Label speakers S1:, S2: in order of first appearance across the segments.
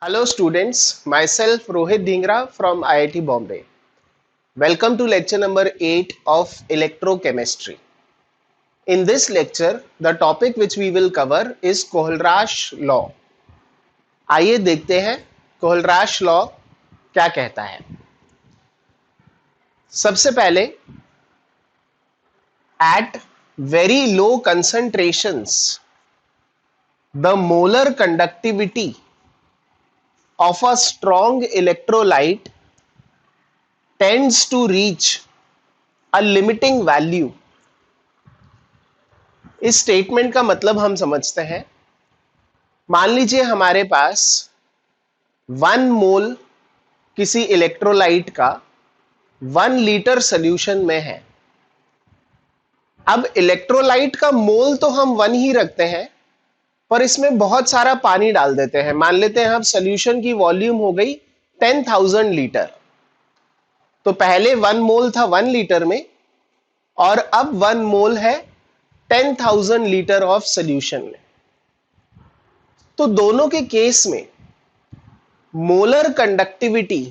S1: Hello students, myself Rohit Dhingra from IIT Bombay. Welcome to lecture number 8 of electrochemistry. In this lecture, the topic which we will cover is Kohlraasch law. आइए देखते हैं कोहलराश law क्या कहता है। सबसे पहले at very low concentrations the molar conductivity of a strong electrolyte tends to reach a limiting value. इस statement का मतलब हम समझते हैं। मान लीजिए हमारे पास 1 मोल किसी इलेक्ट्रोलाइट का 1 लीटर सॉल्यूशन में है। अब इलेक्ट्रोलाइट का मोल तो हम 1 ही रखते हैं, पर इसमें बहुत सारा पानी डाल देते हैं। मान लेते हैं अब सॉल्यूशन की वॉल्यूम हो गई 10,000 लीटर। तो पहले 1 मोल था 1 लीटर में और अब 1 मोल है 10,000 लीटर ऑफ सॉल्यूशन में। तो दोनों के केस में मोलर कंडक्टिविटी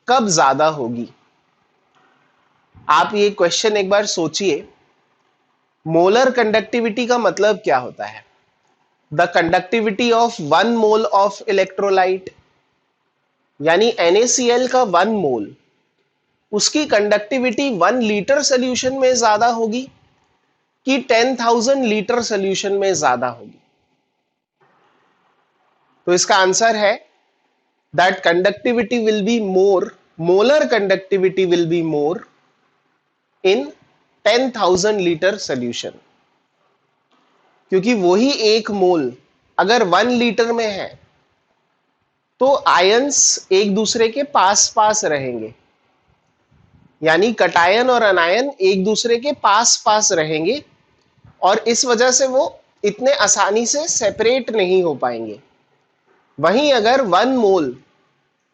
S1: कब ज्यादा होगी? आप ये क्वेश्चन एक बार सोचिए। मोलर कंडक्टिविटी का मतलब क्या होता है? The conductivity of 1 mole of electrolyte, यानी NaCl का 1 मोल, उसकी कंडक्टिविटी 1 लीटर सॉल्यूशन में ज्यादा होगी कि 10,000 लीटर सॉल्यूशन में ज्यादा होगी? तो इसका आंसर है that conductivity will be more, molar conductivity will be more in 10,000 litre solution, क्योंकि वही 1 मोल अगर 1 लीटर में है तो आयंस एक दूसरे के पास पास रहेंगे, यानी कटायन और अनायन एक दूसरे के पास पास रहेंगे और इस वजह से वो इतने आसानी से सेपरेट नहीं हो पाएंगे। वहीं अगर 1 मोल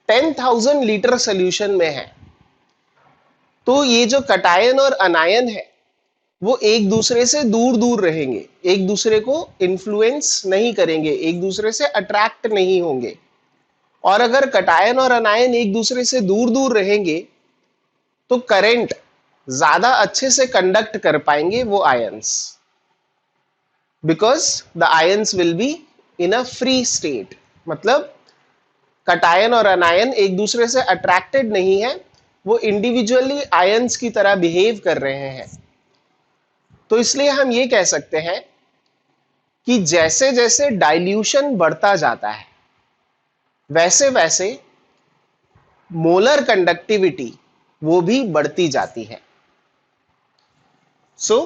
S1: 10,000 लीटर सॉल्यूशन में है तो ये जो कटायन और अनायन है वो एक दूसरे से दूर दूर रहेंगे, एक दूसरे को इन्फ्लुएंस नहीं करेंगे, एक दूसरे से अट्रैक्ट नहीं होंगे। और अगर कटायन और अनायन एक दूसरे से दूर दूर रहेंगे तो करंट ज्यादा अच्छे से कंडक्ट कर पाएंगे वो ions, because the ions will be in a free state. मतलब कटायन और अनायन एक दूसरे से अट्रैक्टेड नहीं है, वो इंडिविजुअली आयंस की तरह बिहेव कर रहे हैं। तो इसलिए हम ये कह सकते हैं कि जैसे जैसे डाइल्यूशन बढ़ता जाता है वैसे वैसे मोलर कंडक्टिविटी वो भी बढ़ती जाती है। So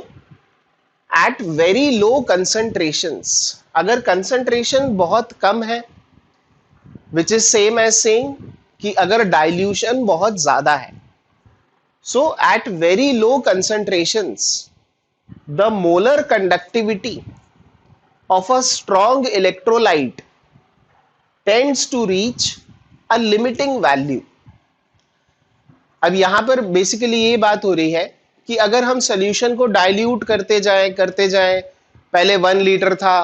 S1: at very low concentrations, अगर कंसंट्रेशन बहुत कम है, which is same as saying कि अगर डाइल्यूशन बहुत ज्यादा है, so at very low concentrations the molar conductivity of a strong electrolyte tends to reach a limiting value. अब यहां पर बेसिकली ये बात हो रही है कि अगर हम सॉल्यूशन को डाइल्यूट करते जाएं, पहले 1 लीटर था,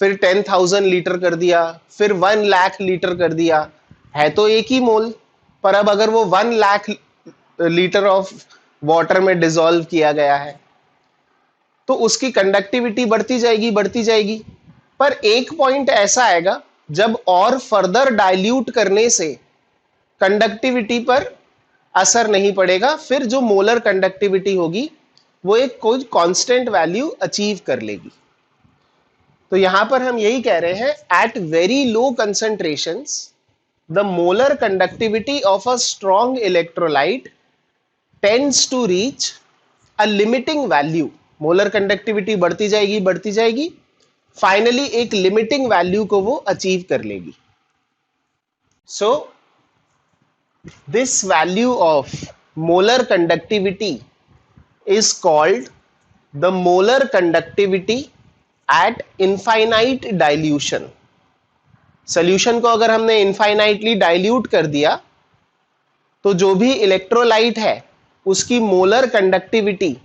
S1: फिर 10,000 लीटर कर दिया, फिर 1 लाख लीटर कर दिया, है तो एक ही मोल, पर अब अगर वो 1 लाख लीटर ऑफ वाटर में डिसॉल्व किया गया है तो उसकी कंडक्टिविटी बढ़ती जाएगी। पर एक पॉइंट ऐसा आएगा जब और फर्दर डाइल्यूट करने से कंडक्टिविटी पर असर नहीं पड़ेगा, फिर जो मोलर कंडक्टिविटी होगी वो एक कोई कांस्टेंट वैल्यू अचीव कर लेगी। तो यहां पर हम यही कह रहे हैं, at very low concentrations the molar conductivity of a strong electrolyte tends to reach a limiting value. Molar conductivity बढ़ती जाएगी, फाइनली एक लिमिटिंग वैल्यू को वो अचीव कर लेगी। So this value of molar conductivity is called the molar conductivity at infinite dilution. Solution को अगर हमने इनफाइनाइटली डाइल्यूट कर दिया तो जो भी इलेक्ट्रोलाइट है उसकी मोलर कंडक्टिविटी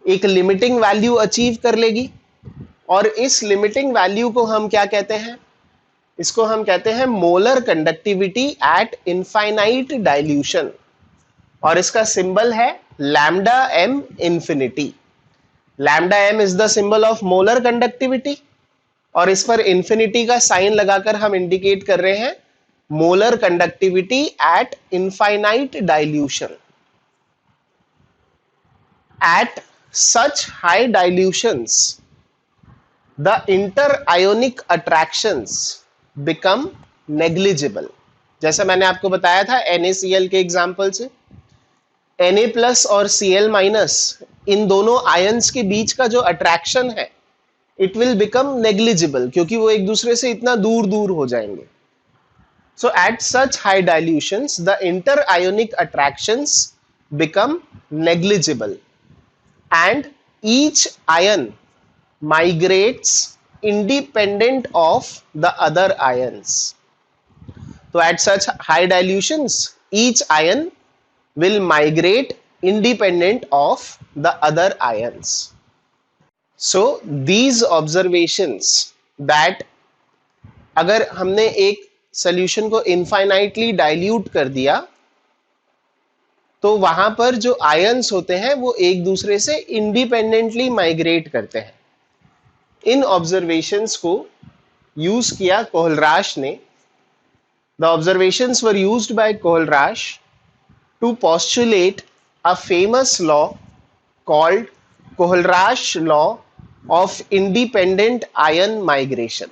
S1: एक लिमिटिंग वैल्यू अचीव कर लेगी और इस लिमिटिंग वैल्यू को हम क्या कहते हैं? इसको हम कहते हैं molar conductivity at infinite dilution, और इसका सिंबल है lambda m infinity. Lambda m is the symbol of molar conductivity, और इस पर इंफिनिटी का साइन लगाकर हम इंडिकेट कर रहे हैं molar conductivity at infinite dilution. Eight such high dilutions the inter-ionic attractions become negligible। जैसा मैंने आपको बताया था NaCl के एग्जाम्पल से, Na प्लस और Cl माइनस, इन दोनों आयंस के बीच का जो अट्रैक्शन है इट विल बिकम नेग्लिजिबल, क्योंकि वो एक दूसरे से इतना दूर दूर हो जाएंगे। So at such high dilutions the interionic attractions become negligible and each ion migrates independent of the other ions। So at such high dilutions each ion will migrate independent of the other ions। So these observations that अगर हमने एक solution को infinitely dilute कर दिया तो वहां पर जो ions होते हैं वो एक दूसरे से independently migrate करते हैं। इन ऑब्जर्वेशंस को यूज किया कोहलराश ने। The observations were used by Kohlrausch to postulate a famous law called Kohlrausch law of independent ion migration.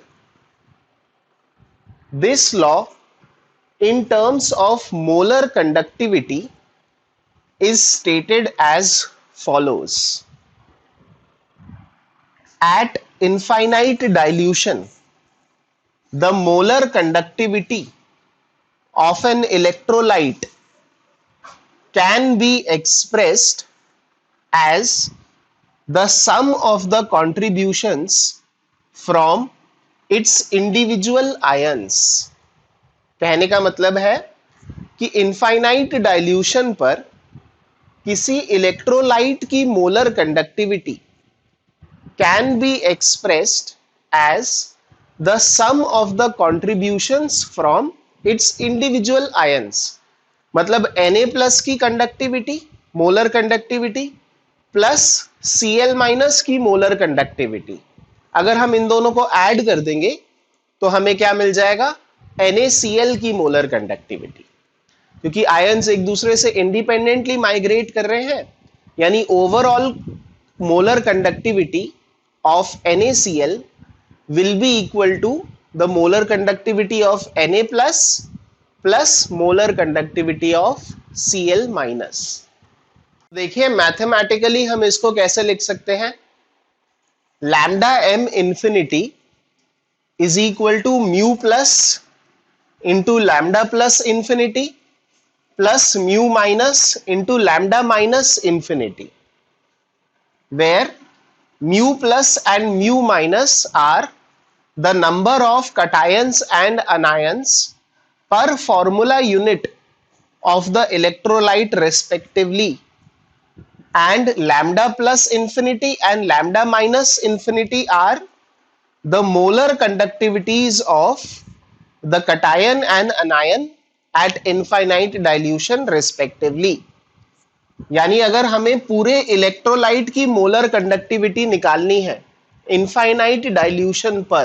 S1: This law in terms of molar conductivity is stated as follows: at infinite dilution the molar conductivity of an electrolyte can be expressed as the sum of the contributions from its individual ions। कहने का मतलब है कि infinite dilution पर किसी electrolyte की molar conductivity can be expressed as the sum of the contributions from its individual ions। मतलब Na plus की conductivity, molar conductivity, plus Cl minus की मोलर कंडक्टिविटी, अगर हम इन दोनों को ऐड कर देंगे तो हमें क्या मिल जाएगा? NaCl की मोलर कंडक्टिविटी। क्योंकि आयंस एक दूसरे से इंडिपेंडेंटली माइग्रेट कर रहे हैं, यानी overall molar conductivity of NaCl will be equal to the molar conductivity of Na plus plus molar conductivity of Cl minus। देखिए मैथमेटिकली हम इसको कैसे लिख सकते हैं? Lambda m infinity is equal to mu plus into lambda plus infinity plus mu minus into lambda minus infinity, where mu plus and mu minus are the number of cations and anions per formula unit of the electrolyte respectively, and lambda plus infinity and lambda minus infinity are the molar conductivities of the cation and anion at infinite dilution respectively। यानी अगर हमें पूरे electrolyte की molar conductivity निकालनी है infinite dilution पर,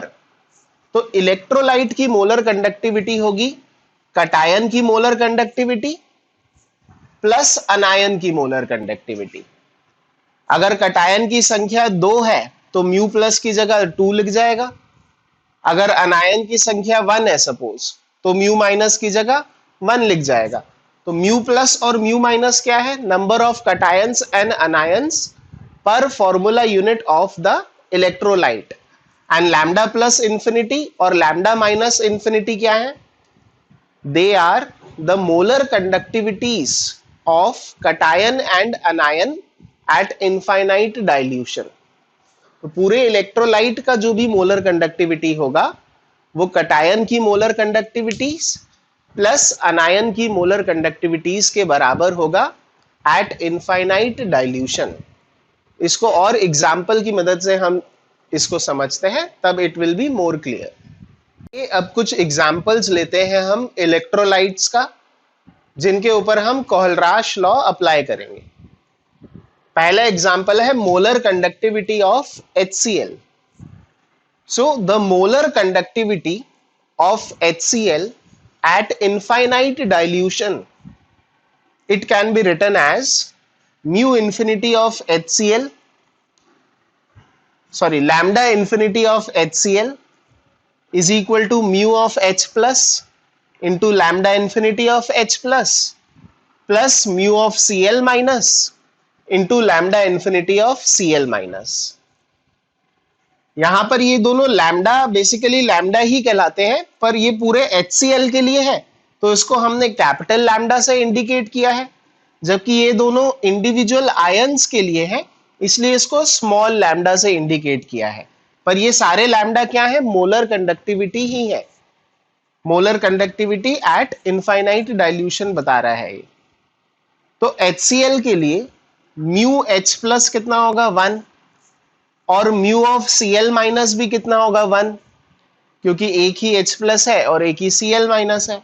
S1: तो electrolyte की मोलर कंडक्टिविटी होगी कटायन की मोलर कंडक्टिविटी प्लस अनायन की मोलर कंडक्टिविटी। अगर कटायन की संख्या 2 है तो म्यू प्लस की जगह 2 लिख जाएगा, अगर अनायन की संख्या 1 है सपोज तो म्यू माइनस की जगह 1 लिख जाएगा। तो म्यू प्लस और म्यू माइनस क्या है? Number of cations and anions per formula unit of the electrolyte. And lambda plus infinity और लैम्डा माइनस इंफिनिटी क्या है? They are the molar conductivities of cation and anion at infinite dilution. तो पूरे electrolyte का जो भी molar conductivity होगा वो कटायन की मोलर कंडक्टिविटीज प्लस अनायन की मोलर कंडक्टिविटीज के बराबर होगा एट इनफाइनाइट डाइल्यूशन। इसको और एग्जाम्पल की मदद से हम इसको समझते हैं, तब it will be more clear. अब कुछ एग्जाम्पल्स लेते हैं हम इलेक्ट्रोलाइट्स का, जिनके ऊपर हम कोहलराश लॉ अप्लाई करेंगे। पहला एग्जाम्पल है molar conductivity of HCl। So the molar conductivity of HCl at infinite dilution, it can be written as mu infinity of HCl, sorry, lambda infinity of HCl is equal to mu of H plus into lambda infinity of H plus mu of Cl minus into lambda infinity of Cl minus। यहां पर ये दोनों lambda basically lambda ही कहलाते हैं, पर ये पूरे HCl के लिए है तो इसको हमने कैपिटल लैम्डा से इंडिकेट किया है, जबकि ये दोनों इंडिविजुअल आयंस के लिए है इसलिए इसको स्मॉल लैम्डा से इंडिकेट किया है। पर ये सारे लैम्डा क्या है? मोलर कंडक्टिविटी ही है। Molar conductivity at infinite dilution बता रहा है ये। तो HCl के लिए म्यू H प्लस कितना होगा? 1, और म्यू ऑफ Cl माइनस भी कितना होगा? 1, क्योंकि एक ही H प्लस है और एक ही Cl माइनस है।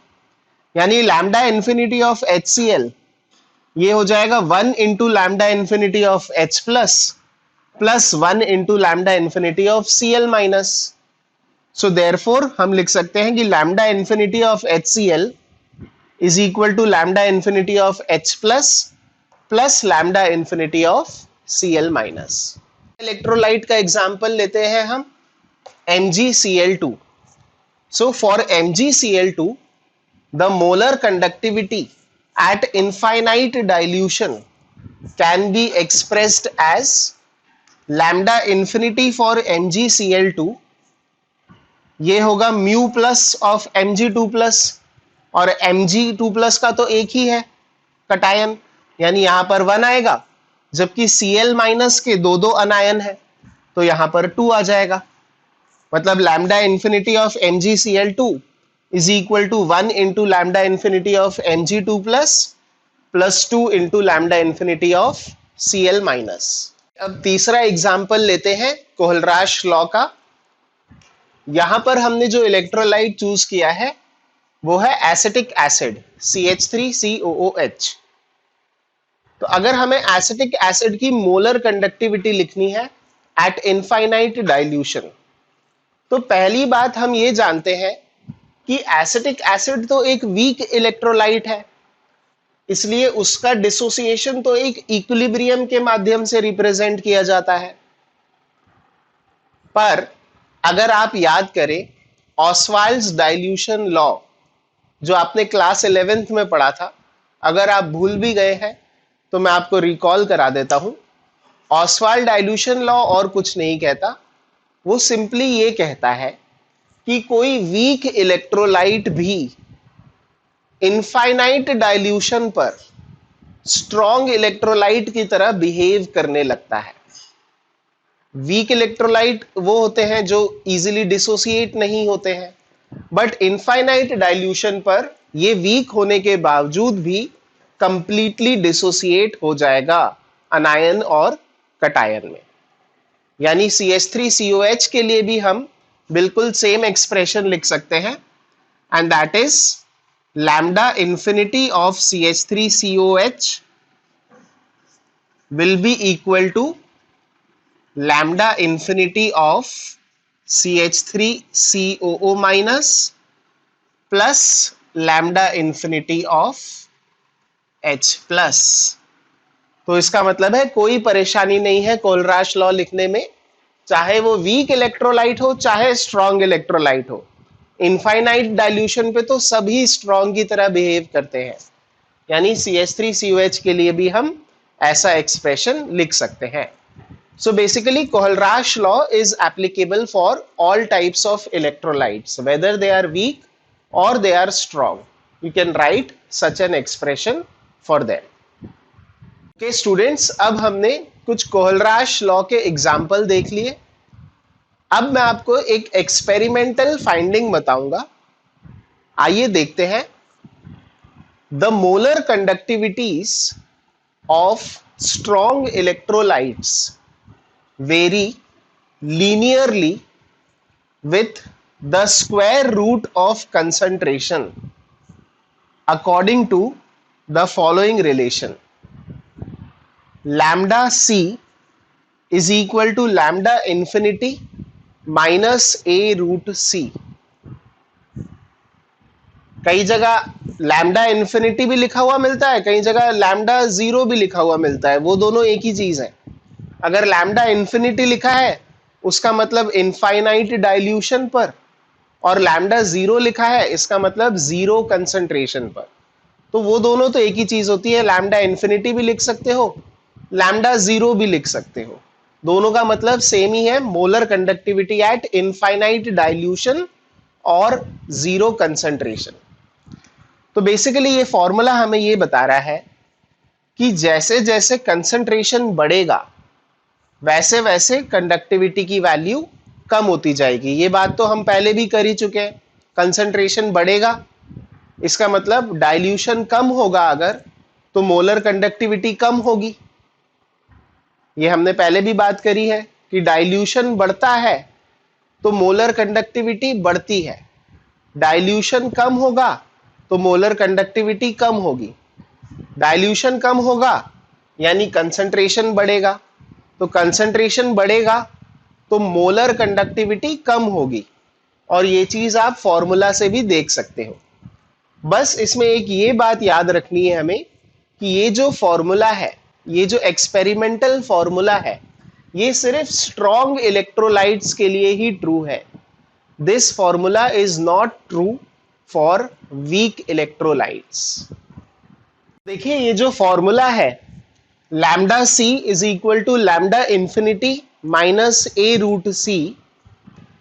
S1: यानी लैम्डा इन्फिनिटी ऑफ HCl ये हो जाएगा 1 into lambda infinity of H plus 1 into lambda infinity of Cl minus. So therefore हम लिख सकते हैं कि lambda infinity of HCl is equal to lambda infinity of H plus lambda infinity of Cl minus. Electrolyte का example लेते हैं हम MgCl2। So for MgCl2 the molar conductivity at infinite dilution can be expressed as lambda infinity for MgCl2 ये होगा mu plus of Mg2 plus, और Mg2 plus का तो एक ही है कटायन, यानी यहां पर 1 आएगा, जबकि Cl माइनस के दो दो अनायन है तो यहां पर 2 आ जाएगा। मतलब lambda infinity of MgCl2 is equal to 1 into lambda infinity of Mg2 plus 2 into lambda infinity of Cl minus। अब तीसरा एग्जाम्पल लेते हैं कोहलराश लॉ का। यहां पर हमने जो इलेक्ट्रोलाइट चूज किया है वो है एसिटिक एसिड CH3COOH। तो अगर हमें एसिटिक एसिड की मोलर कंडक्टिविटी लिखनी है एट इनफाइनाइट डाइल्यूशन, तो पहली बात हम ये जानते हैं कि एसिटिक एसिड तो एक वीक इलेक्ट्रोलाइट है, इसलिए उसका डिसोसिएशन तो एक इक्विलिब्रियम के माध्यम से रिप्रेजेंट किया जाता है। पर अगर आप याद करें ऑस्वाल्ड्स डाइल्यूशन लॉ जो आपने क्लास 11th में पढ़ा था, अगर आप भूल भी गए हैं तो मैं आपको रिकॉल करा देता हूं। ऑस्वाल्ड डाइल्यूशन लॉ और कुछ नहीं कहता, वो सिंपली ये कहता है कि कोई वीक इलेक्ट्रोलाइट भी इनफाइनाइट डाइल्यूशन पर स्ट्रॉन्ग इलेक्ट्रोलाइट की तरह बिहेव करने लगता है। वीक इलेक्ट्रोलाइट वो होते हैं जो इजीली डिसोसिएट नहीं होते हैं, बट इनफाइनाइट डाइल्यूशन पर ये वीक होने के बावजूद भी कंप्लीटली डिसोसिएट हो जाएगा अनायन और कटायन में। यानी CH3COH के लिए भी हम बिल्कुल सेम एक्सप्रेशन लिख सकते हैं, and that is lambda infinity of CH3COH will be equal to lambda infinity of CH3COO minus plus lambda infinity of H plus. तो इसका मतलब है कोई परेशानी नहीं है कोहलराश लॉ लिखने में, चाहे वो वीक इलेक्ट्रोलाइट हो चाहे स्ट्रॉन्ग इलेक्ट्रोलाइट हो। इनफाइनाइट डाइल्यूशन पे तो सभी स्ट्रॉन्ग की तरह बिहेव करते हैं, यानी CH3COH के लिए भी हम ऐसा एक्सप्रेशन लिख सकते हैं। So basically Kohlrausch law is applicable for all types of electrolytes whether they are weak or they are strong. You can write such an expression for them. Okay students, अब हमने कुछ कोहलराश लॉ के example देख लिए। अब मैं आपको एक एक्सपेरिमेंटल फाइंडिंग बताऊंगा, आइए देखते हैं। The molar conductivities of strong electrolytes vary linearly with the square root of concentration according to the following relation, lambda c is equal to lambda infinity minus a root c. कई जगह lambda infinity भी लिखा हुआ मिलता है, कई जगह lambda zero भी लिखा हुआ मिलता है, वो दोनों एक ही चीज है। अगर लैम्डा इंफिनिटी लिखा है उसका मतलब इनफाइनाइट डाइल्यूशन पर, और लैम्डा जीरो लिखा है इसका मतलब जीरो कंसंट्रेशन पर। तो वो दोनों तो एक ही चीज होती है, लैम्डा इंफिनिटी भी लिख सकते हो, लैम्डा जीरो भी लिख सकते हो, दोनों का मतलब सेम ही है, molar conductivity at infinite dilution और जीरो कंसंट्रेशन। तो बेसिकली ये फॉर्मूला हमें ये बता रहा है कि जैसे जैसे कंसंट्रेशन बढ़ेगा वैसे वैसे कंडक्टिविटी की वैल्यू कम होती जाएगी। ये बात तो हम पहले भी कर ही चुके हैं, कंसंट्रेशन बढ़ेगा इसका मतलब डाइल्यूशन कम होगा, अगर तो मोलर कंडक्टिविटी कम होगी। ये हमने पहले भी बात करी है कि डाइल्यूशन बढ़ता है तो मोलर कंडक्टिविटी बढ़ती है, डाइल्यूशन कम होगा तो मोलर कंडक्टिविटी कम होगी, डाइल्यूशन कम होगा यानी कंसंट्रेशन बढ़ेगा, तो कंसंट्रेशन बढ़ेगा तो मोलर कंडक्टिविटी कम होगी। और ये चीज आप फॉर्मूला से भी देख सकते हो। बस इसमें एक ये बात याद रखनी है हमें कि ये जो फॉर्मूला है, ये जो एक्सपेरिमेंटल फॉर्मूला है, ये सिर्फ स्ट्रॉन्ग इलेक्ट्रोलाइट्स के लिए ही ट्रू है। This formula is not true for weak electrolytes. देखिए ये जो फॉर्मूला है lambda c is equal to lambda infinity minus a root c,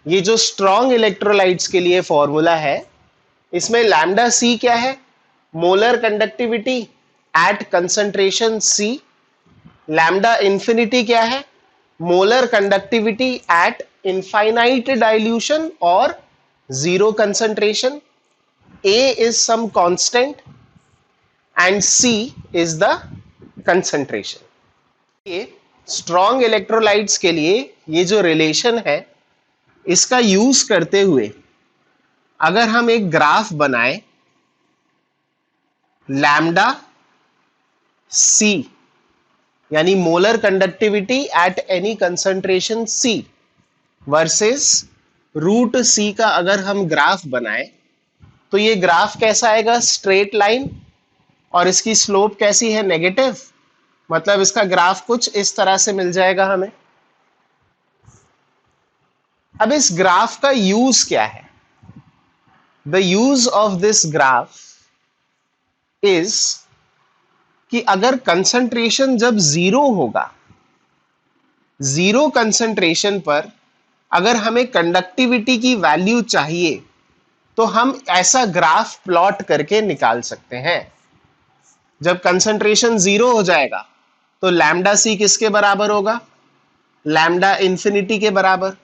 S1: ये जो स्ट्रॉन्ग इलेक्ट्रोलाइट्स के लिए फॉर्मूला है, इसमें लैम्डा सी क्या है, molar conductivity at concentration c, lambda infinity क्या है, molar conductivity at infinite dilution और zero concentration, a is some constant and c is the concentration. ये स्ट्रॉन्ग इलेक्ट्रोलाइट्स के लिए ये जो रिलेशन है इसका यूज करते हुए अगर हम एक ग्राफ बनाए लैम्डा सी यानी molar conductivity at any concentration c versus root c का अगर हम ग्राफ बनाए तो ये ग्राफ कैसा आएगा, स्ट्रेट लाइन, और इसकी स्लोप कैसी है, नेगेटिव। मतलब इसका ग्राफ कुछ इस तरह से मिल जाएगा हमें। अब इस ग्राफ का यूज क्या है, the use of this graph is कि अगर कंसंट्रेशन जब जीरो होगा, जीरो कंसंट्रेशन पर अगर हमें कंडक्टिविटी की वैल्यू चाहिए तो हम ऐसा ग्राफ प्लॉट करके निकाल सकते हैं। जब कंसंट्रेशन जीरो हो जाएगा तो लैम्डा सी किसके बराबर होगा, लैम्डा इंफिनिटी के बराबर।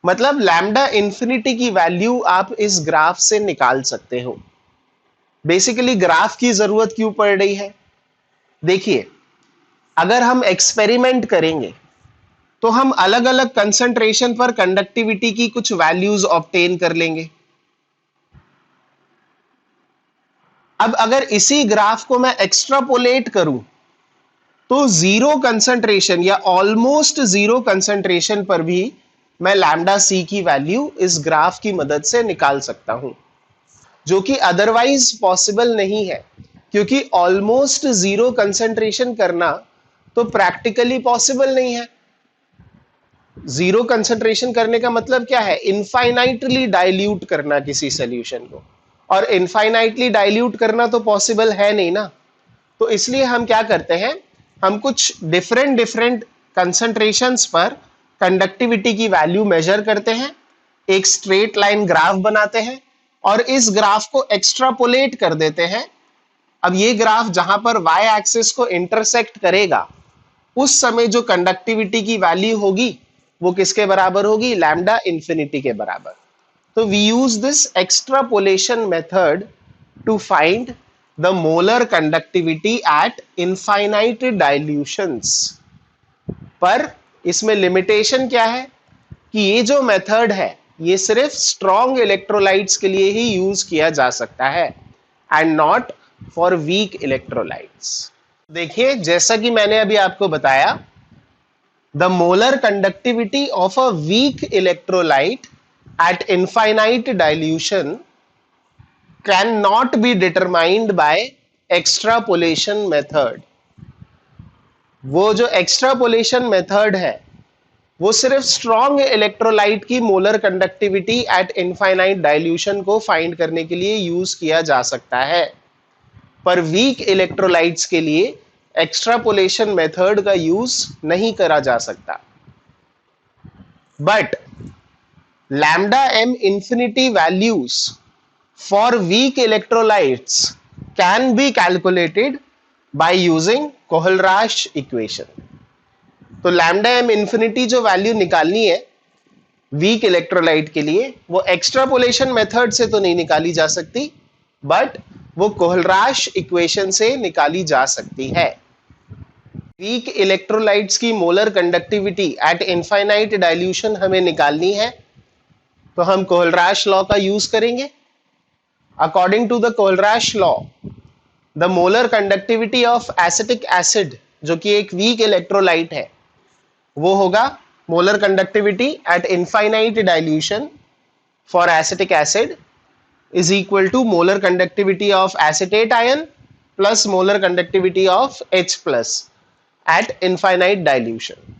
S1: मतलब लैम्डा इंफिनिटी की वैल्यू आप इस ग्राफ से निकाल सकते हो। बेसिकली ग्राफ की जरूरत क्यों पड़ रही है, देखिए अगर हम एक्सपेरिमेंट करेंगे तो हम अलग अलग कंसंट्रेशन पर कंडक्टिविटी की कुछ वैल्यूज ऑब्टेन कर लेंगे। अब अगर इसी ग्राफ को मैं एक्स्ट्रापोलेट करूं तो जीरो कंसंट्रेशन या ऑलमोस्ट जीरो कंसंट्रेशन पर भी मैं लैम्डा सी की वैल्यू इस ग्राफ की मदद से निकाल सकता हूं, जो कि अदरवाइज पॉसिबल नहीं है, क्योंकि ऑलमोस्ट जीरो कंसंट्रेशन करना तो प्रैक्टिकली पॉसिबल नहीं है। जीरो कंसंट्रेशन करने का मतलब क्या है, इनफाइनाइटली डाइल्यूट करना किसी सॉल्यूशन को, और इनफाइनाइटली डाइल्यूट करना तो पॉसिबल है नहीं ना। तो इसलिए हम क्या करते हैं, हम कुछ डिफरेंट डिफरेंट कंसंट्रेशंस पर कंडक्टिविटी की वैल्यू मेजर करते हैं, एक स्ट्रेट लाइन ग्राफ बनाते हैं और इस ग्राफ को एक्स्ट्रापोलेट कर देते हैं। अब ये ग्राफ जहां पर वाई एक्सिस को इंटरसेक्ट करेगा उस समय जो कंडक्टिविटी की वैल्यू होगी वो किसके बराबर होगी, लैम्डा इंफिनिटी के बराबर। तो we use this extrapolation method to find the molar conductivity at infinite dilutions. पर इसमें लिमिटेशन क्या है कि ये जो मेथड है ये सिर्फ स्ट्रॉन्ग इलेक्ट्रोलाइट्स के लिए ही यूज किया जा सकता है and not for weak electrolytes. देखिए, जैसा कि मैंने अभी आपको बताया, the molar conductivity of a weak electrolyte at infinite dilution cannot be determined by extrapolation method। वो जो एक्स्ट्रापोलेशन मेथड है वो सिर्फ स्ट्रॉन्ग इलेक्ट्रोलाइट की molar conductivity at infinite dilution को फाइंड करने के लिए यूज किया जा सकता है, पर वीक इलेक्ट्रोलाइट्स के लिए एक्स्ट्रापोलेशन मेथड का यूज नहीं करा जा सकता। But lambda m infinity values for weak electrolytes can be calculated by using Kohlraasch equation। तो lambda m infinity जो वैल्यू निकालनी है वीक इलेक्ट्रोलाइट के लिए वो एक्स्ट्रापोलेशन मेथड से तो नहीं निकाली जा सकती, बट वो कोहलराश इक्वेशन से निकाली जा सकती है। वीक इलेक्ट्रोलाइट्स की molar conductivity at infinite dilution हमें निकालनी है, तो हम कोहलराश लॉ का यूज करेंगे। According to the Kohlrausch law, the molar conductivity of acetic acid, जो कि एक वीक इलेक्ट्रोलाइट है, वो होगा molar conductivity at infinite dilution for acetic acid is equal to molar conductivity of acetate ion plus molar conductivity of H plus at infinite dilution.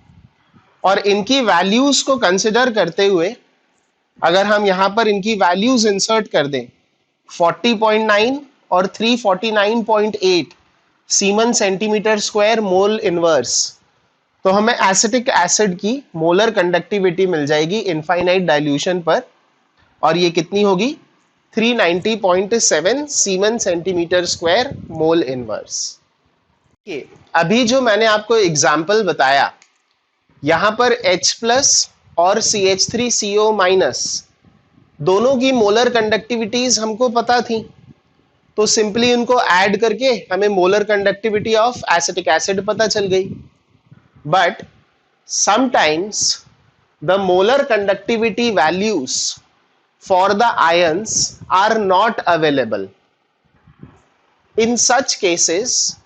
S1: और इनकी values को consider करते हुए अगर हम यहां पर इनकी वैल्यूज इंसर्ट कर दें 40.9 और 349.8 semen centimetre square mole inverse, तो हमें एसिटिक एसिड की मोलर कंडक्टिविटी मिल जाएगी इनफाइनाइट डाइल्यूशन पर, और ये कितनी होगी 390.7 semen centimetre square mole inverse. अभी जो मैंने आपको एग्जाम्पल बताया, यहां पर H प्लस और CH3CO माइनस दोनों की मोलर कंडक्टिविटीज हमको पता थी, तो सिंपली उनको ऐड करके हमें molar conductivity of acetic acid पता चल गई। But sometimes the molar conductivity values for the ions are not available. In such cases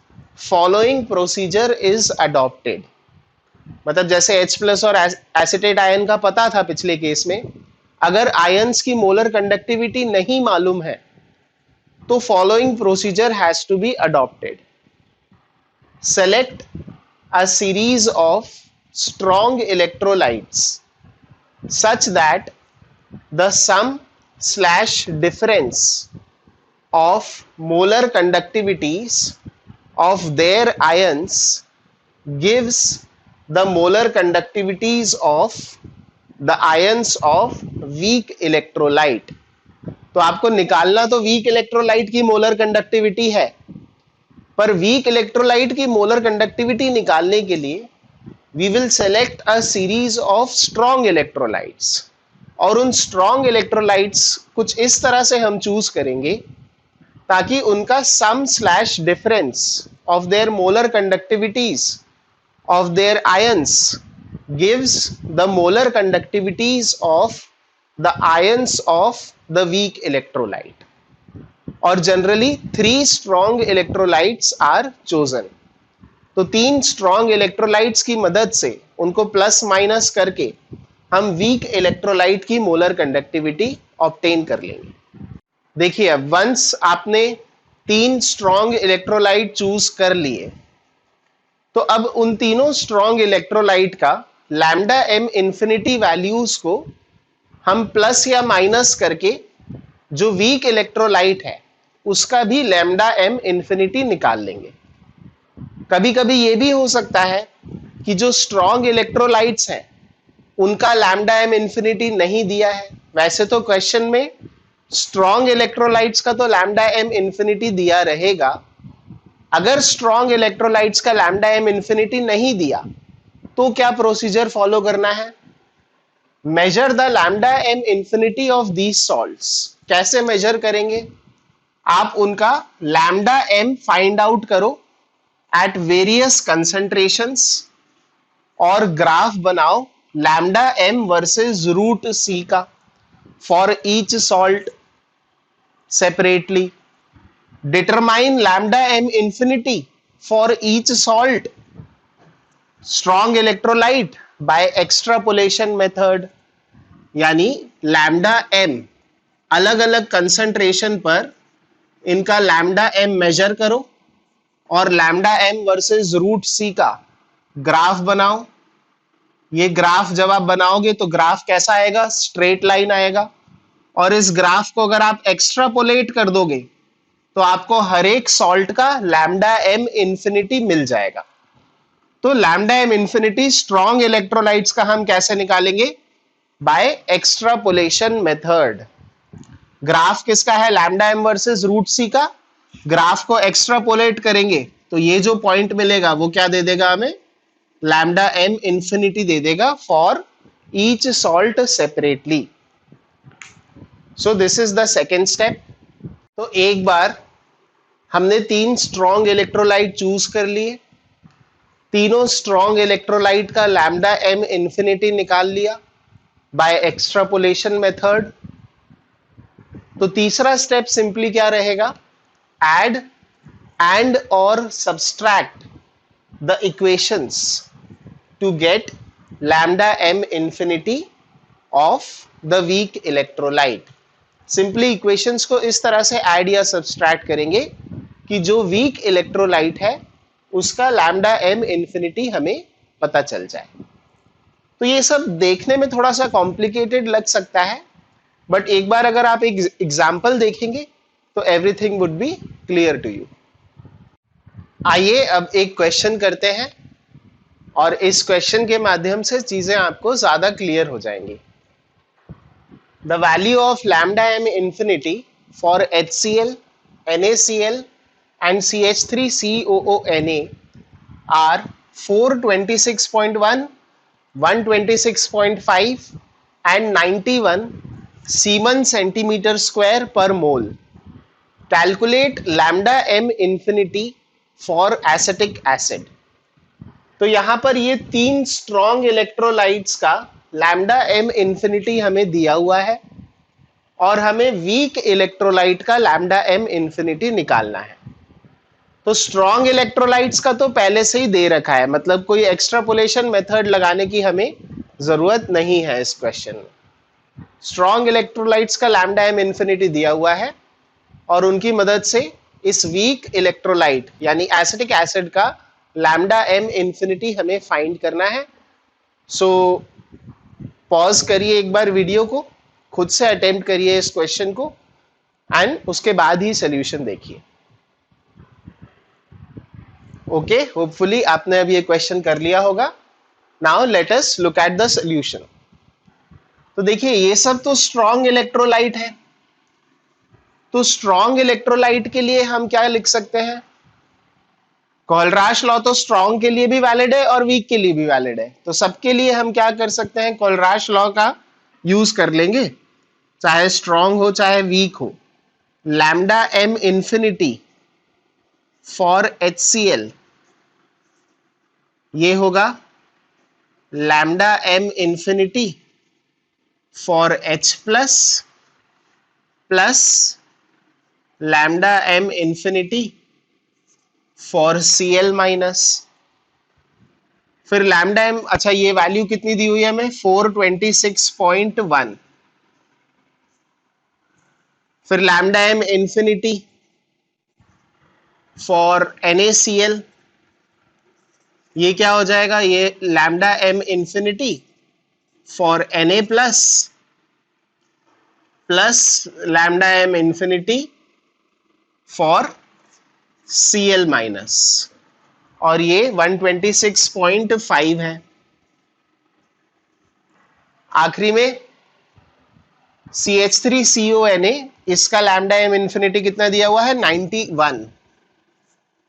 S1: following procedure is adopted. मतलब जैसे H प्लस और एसिटेट आयन का पता था पिछले केस में, अगर आयंस की मोलर कंडक्टिविटी नहीं मालूम है तो following procedure has to be adopted. Select a series of strong electrolytes such that the sum slash difference of molar conductivities of their ions gives the molar conductivities of the ions of weak electrolyte। तो आपको निकालना तो weak electrolyte की molar conductivity है, पर weak electrolyte की molar conductivity निकालने के लिए we will select a series of strong electrolytes, और उन स्ट्रॉन्ग इलेक्ट्रोलाइट्स कुछ इस तरह से हम चूज करेंगे ताकि उनका sum slash difference of their molar conductivities of their ions gives the molar conductivities of the ions of the weak electrolyte। और generally 3 strong electrolytes are chosen। तो 3 strong electrolytes की मदद से उनको प्लस माइनस करके हम वीक इलेक्ट्रोलाइट की molar conductivity obtain कर लेंगे। देखिए, अब वंस आपने 3 स्ट्रॉन्ग इलेक्ट्रोलाइट चूज कर लिए, तो अब उन तीनों स्ट्रॉन्ग इलेक्ट्रोलाइट का लैम्डा m इंफिनिटी वैल्यूज को हम प्लस या माइनस करके जो वीक इलेक्ट्रोलाइट है उसका भी लैम्डा m इंफिनिटी निकाल लेंगे। कभी कभी ये भी हो सकता है कि जो स्ट्रॉन्ग इलेक्ट्रोलाइट्स हैं उनका लैम्डा m इंफिनिटी नहीं दिया है। वैसे तो क्वेश्चन में स्ट्रॉन्ग इलेक्ट्रोलाइट्स का तो लैम्डा m इंफिनिटी दिया रहेगा। अगर स्ट्रॉन्ग इलेक्ट्रोलाइट्स का लैम्डा m इंफिनिटी नहीं दिया तो क्या प्रोसीजर फॉलो करना है? Measure the lambda m infinity of these salts. कैसे मेजर करेंगे? आप उनका लैम्डा m फाइंड आउट करो एट वेरियस कंसंट्रेशंस और ग्राफ बनाओ lambda m versus root c का। for each salt separately. Determine lambda m infinity for each salt strong electrolyte by extrapolation method. यानी lambda m अलग अलग concentration पर इनका lambda m major करो और lambda m versus root c का graph बनाओ। ये ग्राफ जब आप बनाओगे तो ग्राफ कैसा आएगा? स्ट्रेट लाइन आएगा। और इस ग्राफ को अगर आप एक्स्ट्रापोलेट कर दोगे तो आपको हर एक सॉल्ट का लैम्डा m इंफिनिटी मिल जाएगा। तो lambda m infinity strong electrolytes का हम कैसे निकालेंगे? Bye extrapolation method. ग्राफ किसका है? Lambda m versus root c का। ग्राफ को एक्स्ट्रापोलेट करेंगे तो ये जो पॉइंट मिलेगा वो क्या दे देगा हमें? लैम्डा m इंफिनिटी दे देगा for each salt separately. So this is the second step. तो एक बार हमने 3 स्ट्रॉन्ग इलेक्ट्रोलाइट चूज कर लिए, तीनों स्ट्रॉन्ग इलेक्ट्रोलाइट का लैम्डा m इंफिनिटी निकाल लिया बाय एक्स्ट्रापोलेशन मेथड। तो तीसरा स्टेप सिंपली क्या रहेगा? ऐड एंड और subtract the equations to get lambda m infinity of the weak electrolyte. Simply equations को इस तरह से ऐड या सब्सट्रैक्ट करेंगे कि जो वीक इलेक्ट्रोलाइट है उसका लैम्डा m इंफिनिटी हमें पता चल जाए। तो ये सब देखने में थोड़ा सा कॉम्प्लिकेटेड लग सकता है, बट एक बार अगर आप एक एग्जाम्पल देखेंगे तो everything would be clear to you. आइए अब एक क्वेश्चन करते हैं और इस क्वेश्चन के माध्यम से चीजें आपको ज्यादा क्लियर हो जाएंगी। The value of lambda m infinity for HCl, NaCl and CH3COONA are 426.1, 126.5 and 91 Siemens centimeter square per mole. Calculate lambda m infinity for acetic acid. तो यहां पर ये 3 स्ट्रॉन्ग इलेक्ट्रोलाइट्स का लैम्डा m इंफिनिटी हमें दिया हुआ है और हमें वीक इलेक्ट्रोलाइट का लैम्डा m इंफिनिटी निकालना है। तो स्ट्रॉन्ग इलेक्ट्रोलाइट्स का तो पहले से ही दे रखा है, मतलब कोई एक्स्ट्रापोलेशन मेथड लगाने की हमें जरूरत नहीं है इस क्वेश्चन में। स्ट्रॉन्ग इलेक्ट्रोलाइट्स का लैम्डा m इंफिनिटी दिया हुआ है और उनकी मदद से इस वीक इलेक्ट्रोलाइट यानी एसिटिक एसिड का लैम्डा m इंफिनिटी हमें फाइंड करना है। सो पॉज करिए एक बार वीडियो को, खुद से अटेम्प्ट करिए इस क्वेश्चन को एंड उसके बाद ही सॉल्यूशन देखिए। ओके, होपफुली आपने अभी ये क्वेश्चन कर लिया होगा। Now let us look at the solution. तो देखिए ये सब तो स्ट्रॉन्ग इलेक्ट्रोलाइट है, तो स्ट्रॉन्ग इलेक्ट्रोलाइट के लिए हम क्या लिख सकते हैं? कोलराश लॉ तो स्ट्रॉन्ग के लिए भी वैलिड है और वीक के लिए भी वैलिड है। तो सबके लिए हम क्या कर सकते हैं? कोलराश लॉ का यूज कर लेंगे, चाहे स्ट्रॉन्ग हो चाहे वीक हो। Lambda m infinity for HCl ये होगा lambda m infinity for H plus plus lambda m infinity for Cl minus. फिर लैम्डा m, अच्छा ये वैल्यू कितनी दी हुई है हमें? 426.1। फिर lambda m infinity for NaCl ये क्या हो जाएगा? ये lambda m infinity for Na plus plus lambda m infinity for Cl minus, और ये 126.5 है। आखिरी में CH3CONA इसका लैम्डा m इंफिनिटी कितना दिया हुआ है? 91।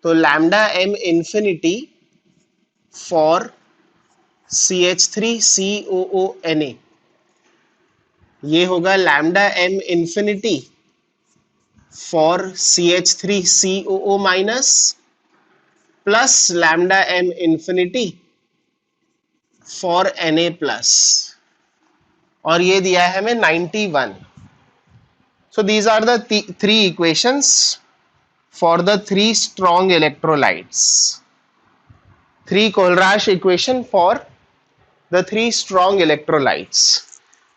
S1: तो lambda m infinity for CH3COONA ये होगा lambda m infinity for CH3COO minus plus lambda m infinity for Na plus. और ये दिया है हमें 91. So these are the three equations for the three strong electrolytes. Three Kohlraasch equation for the three strong electrolytes.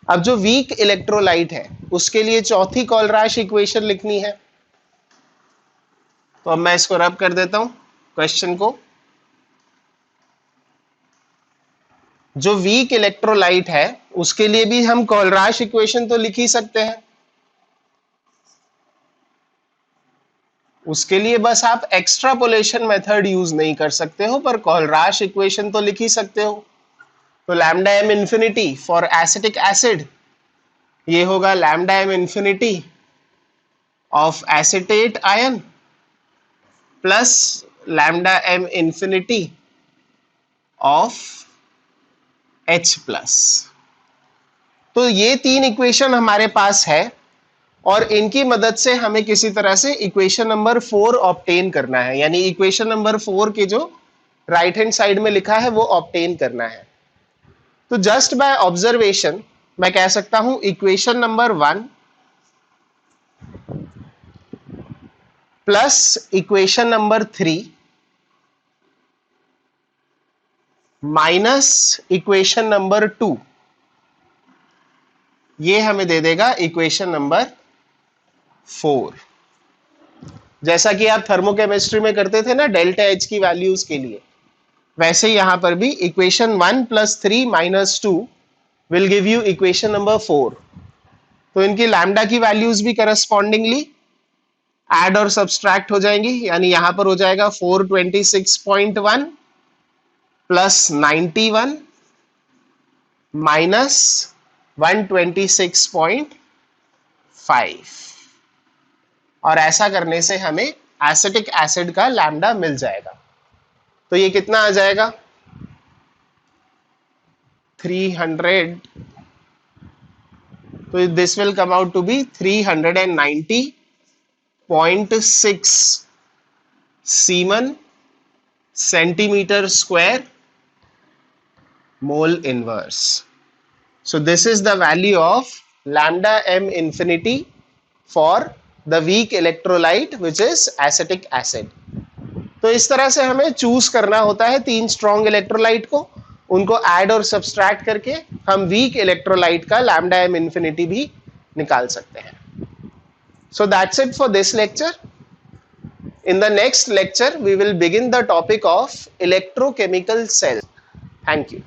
S1: अब जो week electrolyte है उसके लिए चौथी कोलराश इक्वेशन लिखनी है. तो अब मैं इसको रब कर देता हूं क्वेश्चन को. जो वीक इलेक्ट्रोलाइट है उसके लिए भी हम कोलराश इक्वेशन तो लिख ही सकते हैं. उसके लिए बस आप एक्स्ट्रापोलेशन मेथड यूज नहीं कर सकते हो, पर कोलराश इक्वेशन तो लिख ही सकते हो. तो lambda m infinity for acetic acid, ये होगा lambda m infinity of acetate ion plus lambda m infinity of H plus. तो ये तीन इक्वेशन हमारे पास है और इनकी मदद से हमें किसी तरह से इक्वेशन नंबर 4 ऑब्टेन करना है, यानी इक्वेशन नंबर 4 के जो राइट हैंड साइड में लिखा है वो ऑब्टेन करना है. तो जस्ट बाय ऑब्जर्वेशन मैं कह सकता हूं equation number 1 plus equation number 3 minus equation number 2, ये हमें दे देगा इक्वेशन नंबर 4. जैसा कि आप थर्मोकेमिस्ट्री में करते थे ना डेल्टा H की वैल्यूज के लिए, वैसे यहां पर भी equation 1 plus 3 minus 2 will give you equation number 4. तो इनकी लैम्डा की वैल्यूज भी करस्पॉन्डिंगली ऐड और सब्सट्रैक्ट हो जाएंगी, यानी यहां पर हो जाएगा 426.1 प्लस 91 माइनस 126.5, और ऐसा करने से हमें एसिटिक एसिड का लैम्डा मिल जाएगा. तो ये कितना आ जाएगा 300. तो this will come out to be 390.6 siemens centimetre square mole inverse. So this is the value of lambda m infinity for the weak electrolyte which is acetic acid. तो इस तरह से हमें चूज करना होता है तीन स्ट्रॉन्ग इलेक्ट्रोलाइट को, उनको ऐड और सब्सट्रैक्ट करके हम वीक इलेक्ट्रोलाइट का लैम्डा एम इंफिनिटी भी निकाल सकते हैं. So that's it for this lecture. In the next lecture we will begin the topic of electrochemical cell. Thank you.